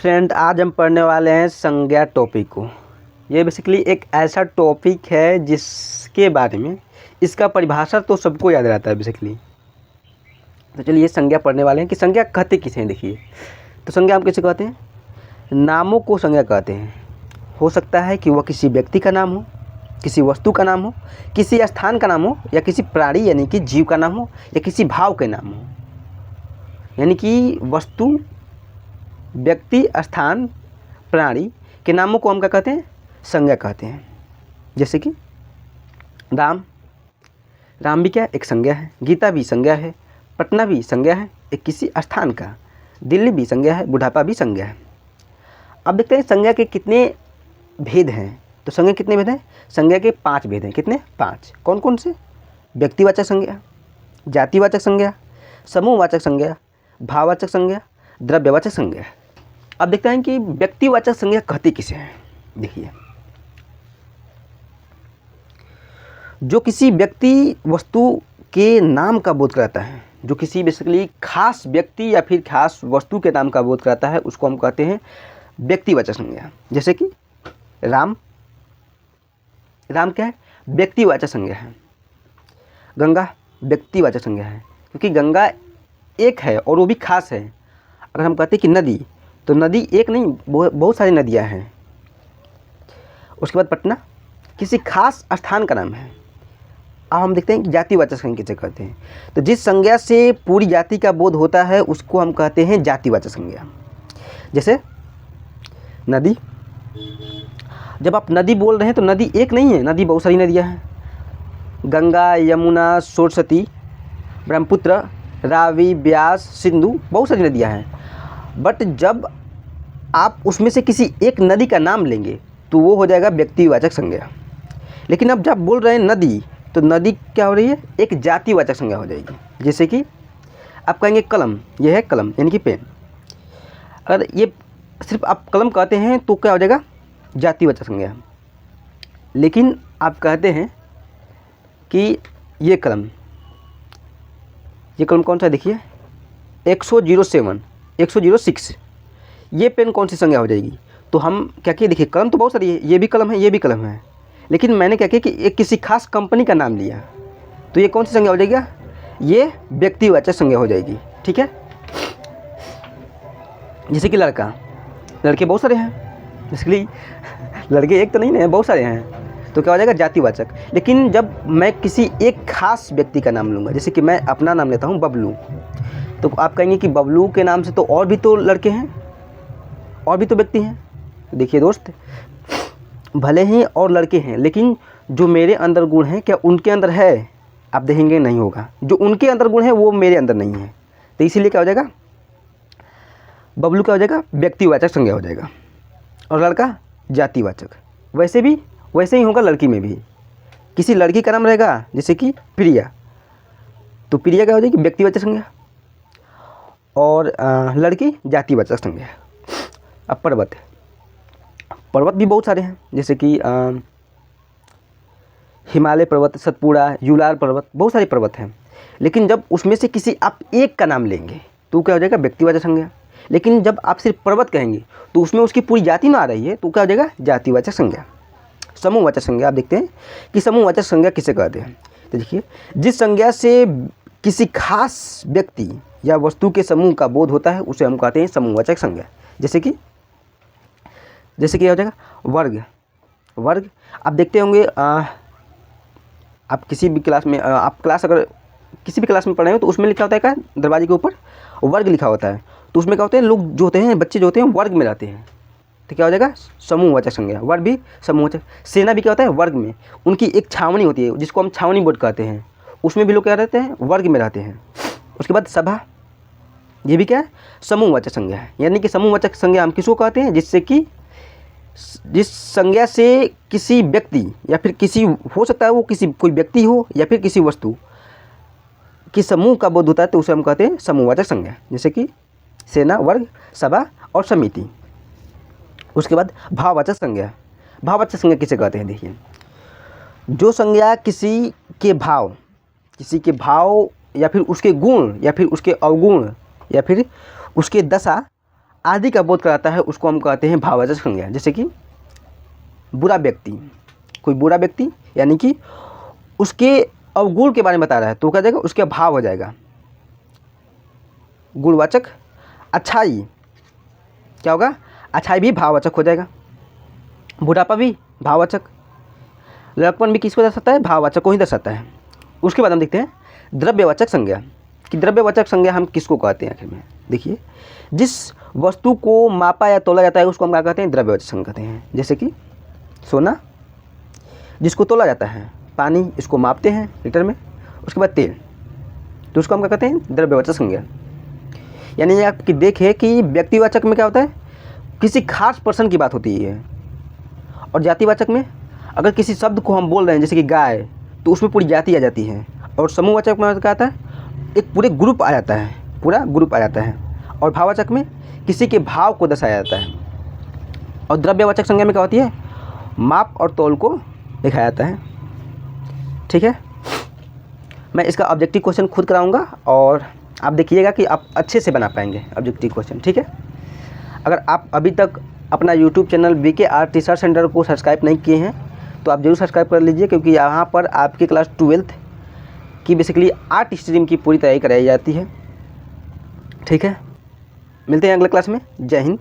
Friend, आज हम पढ़ने वाले हैं संज्ञा टॉपिक को। ये बेसिकली एक ऐसा टॉपिक है जिसके बारे में इसका परिभाषा तो सबको याद रहता है बेसिकली। तो चलिए संज्ञा पढ़ने वाले हैं कि संज्ञा कहते किसे हैं। देखिए, तो संज्ञा हम किसे कहते हैं? नामों को संज्ञा कहते हैं। हो सकता है कि वह किसी व्यक्ति का नाम हो, किसी वस्तु का नाम हो, किसी स्थान का नाम हो, या किसी प्राणी यानी कि जीव का नाम हो, या किसी भाव के नाम हो। यानी कि वस्तु, व्यक्ति, स्थान, प्राणी के नामों को हम क्या कहते हैं? संज्ञा कहते हैं। जैसे कि राम भी क्या? एक संज्ञा है। गीता भी संज्ञा है। पटना भी संज्ञा है, एक किसी स्थान का। दिल्ली भी संज्ञा है। बुढ़ापा भी संज्ञा है। अब देखते हैं संज्ञा के कितने भेद हैं। तो संज्ञा कितने भेद हैं? संज्ञा के 5 भेद हैं। कितने? 5। कौन कौन से? व्यक्तिवाचक संज्ञा, जातिवाचक संज्ञा, समूहवाचक संज्ञा, भाववाचक संज्ञा, द्रव्यवाचक संज्ञा। अब देखते हैं कि व्यक्तिवाचक संज्ञा कहते किसे हैं। देखिए, जो किसी व्यक्ति वस्तु के नाम का बोध कराता है, जो किसी बेसिकली खास व्यक्ति या फिर खास वस्तु के नाम का बोध कराता है, उसको हम कहते हैं व्यक्तिवाचक संज्ञा। जैसे कि राम क्या है? व्यक्तिवाचक संज्ञा है। गंगा व्यक्तिवाचक संज्ञा है, क्योंकि गंगा एक है और वो भी खास है। अगर हम कहते हैं कि नदी, तो नदी एक नहीं, बहुत सारी नदियां हैं। उसके बाद पटना किसी खास स्थान का नाम है। अब हम देखते हैं कि जातिवाचक संज्ञा किसे कहते हैं। तो जिस संज्ञा से पूरी जाति का बोध होता है उसको हम कहते हैं जातिवाचक संज्ञा। जैसे नदी, जब आप नदी बोल रहे हैं तो नदी एक नहीं है, नदी बहुत सारी नदियां हैं। गंगा, यमुना, सरस्वती, ब्रह्मपुत्र, रावी, ब्यास, सिंधु, बहुत सारी नदियां हैं। बट जब आप उसमें से किसी एक नदी का नाम लेंगे तो वो हो जाएगा व्यक्तिवाचक संज्ञा। लेकिन अब जब बोल रहे हैं नदी, तो नदी क्या हो रही है? एक जातिवाचक संज्ञा हो जाएगी। जैसे कि आप कहेंगे कलम, ये है कलम यानी कि पेन। अगर ये सिर्फ आप कलम कहते हैं तो क्या हो जाएगा? जातिवाचक संज्ञा। लेकिन आप कहते हैं कि ये कलम कौन सा? देखिए 107, 106, ये पेन कौन सी संज्ञा हो जाएगी? तो हम क्या किए? देखिए कलम तो बहुत सारी है, ये भी कलम है, ये भी कलम है। लेकिन मैंने क्या किया कि एक किसी खास कंपनी का नाम लिया, तो ये कौन सी संज्ञा हो जाएगी? ये व्यक्तिवाचक संज्ञा हो जाएगी। ठीक है। जैसे कि लड़के बहुत सारे हैं, इसलिए लड़के एक तो नहीं है, बहुत सारे हैं, तो क्या हो जाएगा? जातिवाचक। लेकिन जब मैं किसी एक खास व्यक्ति का नाम लूँगा, जैसे कि मैं अपना नाम लेता हूँ बबलू, तो आप कहेंगे कि बबलू के नाम से तो और भी तो लड़के हैं, और भी तो व्यक्ति हैं। देखिए दोस्त, भले ही और लड़के हैं, लेकिन जो मेरे अंदर गुण हैं क्या उनके अंदर है? आप देखेंगे नहीं होगा। जो उनके अंदर गुण है वो मेरे अंदर नहीं है, तो इसीलिए क्या हो जाएगा? बबलू क्या हो जाएगा? व्यक्तिवाचक संज्ञा हो जाएगा। और लड़का जातिवाचक। वैसे ही होगा लड़की में भी। किसी लड़की का नाम रहेगा जैसे कि प्रिया, तो प्रिया क्या हो जाएगी? व्यक्तिवाचक संज्ञा। और लड़की जातिवाचक संज्ञा। अब पर्वत भी बहुत सारे हैं, जैसे कि हिमालय पर्वत, सतपुड़ा, यूलार पर्वत, बहुत सारे पर्वत हैं। लेकिन जब उसमें से किसी आप एक का नाम लेंगे तो क्या हो जाएगा? व्यक्तिवाचक संज्ञा। लेकिन जब आप सिर्फ पर्वत कहेंगे तो उसमें उसकी पूरी जाति ना आ रही है, तो क्या हो जाएगा? जातिवाचक संज्ञा। समूहवाचक संज्ञा। आप देखते हैं कि समूहवाचक संज्ञा किसे कहते हैं। तो देखिए, जिस संज्ञा से किसी खास व्यक्ति या वस्तु के समूह का बोध होता है उसे हम कहते हैं समूहवाचक संज्ञा। जैसे कि क्या हो जाएगा? वर्ग। आप देखते होंगे, आप किसी भी क्लास में, अगर किसी भी क्लास में पढ़े हो तो उसमें लिखा होता है क्या? दरवाजे के ऊपर वर्ग लिखा होता है। तो उसमें क्या होते हैं? लोग जो होते हैं, बच्चे जो होते हैं, वर्ग में रहते हैं। तो क्या हो जाएगा? समूहवाचक संज्ञा। वर्ग भी समूहवाचक। सेना भी क्या होता है? वर्ग में। उनकी एक छावनी होती है जिसको हम छावनी बोर्ड कहते हैं, उसमें भी लोग क्या रहते हैं? वर्ग में रहते हैं। उसके बाद सभा, ये भी क्या है? समूहवाचक संज्ञा है। यानी कि समूहवाचक संज्ञा हम किसको कहते हैं? जिस संज्ञा से किसी व्यक्ति या फिर किसी, हो सकता है वो कोई व्यक्ति हो या फिर किसी वस्तु की समूह का बोध होता है, तो उसे हम कहते हैं समूहवाचक संज्ञा। जैसे कि सेना, वर्ग, सभा और समिति। उसके बाद भाववाचक संज्ञा। भाववाचक संज्ञा किसे कहते हैं? देखिए, जो संज्ञा किसी के भाव या फिर उसके गुण या फिर उसके अवगुण या फिर उसके दशा आदि का बोध कराता है उसको हम कहते हैं भाववाचक संज्ञा। जैसे कि बुरा व्यक्ति, कोई बुरा व्यक्ति यानी कि उसके अवगुण के बारे में बता रहा है तो क्या जाएगा, उसके भाव हो जाएगा गुणवाचक। अच्छाई क्या होगा, अच्छाई भी भाववाचक हो जाएगा। बुढ़ापा भी भाववाचक। लड़कपन भी किसको दर्शाता है, भाववाचक को ही दर्शाता है। उसके बाद हम देखते हैं द्रव्यवाचक संज्ञा कि द्रव्यवाचक संज्ञा हम किसको कहते हैं। आखिर में देखिए, जिस वस्तु को मापा या तोला जाता है उसको हम क्या कहते हैं, द्रव्यवाचक संज्ञा कहते हैं। जैसे कि सोना जिसको तोला जाता है, पानी इसको मापते हैं लीटर में, उसके बाद तेल, तो उसको हम क्या कहते हैं, द्रव्यवाचक संज्ञा। यानी आपकी देखे कि व्यक्तिवाचक में क्या होता है, किसी खास पर्सन की बात होती है, और जातिवाचक में अगर किसी शब्द को हम बोल रहे हैं जैसे कि गाय, तो उसमें पूरी जाति आ जाती है। और समूहवाचक में क्या आता है, एक पूरे ग्रुप आ जाता है, पूरा ग्रुप आ जाता है। और भाववाचक में किसी के भाव को दर्शाया जाता है। और द्रव्यवाचक संज्ञा में क्या होती है, माप और तौल को दिखाया जाता है। ठीक है, मैं इसका ऑब्जेक्टिव क्वेश्चन खुद कराऊंगा और आप देखिएगा कि आप अच्छे से बना पाएंगे ऑब्जेक्टिव क्वेश्चन। ठीक है, अगर आप अभी तक अपना YouTube channel VKR teacher centre को सब्सक्राइब नहीं किए हैं तो आप जरूर सब्सक्राइब कर लीजिए, क्योंकि यहाँ पर आपकी क्लास 12th की बेसिकली आर्ट स्ट्रीम की पूरी तैयारी कराई जाती है। ठीक है, मिलते हैं अगले क्लास में। जय हिंद।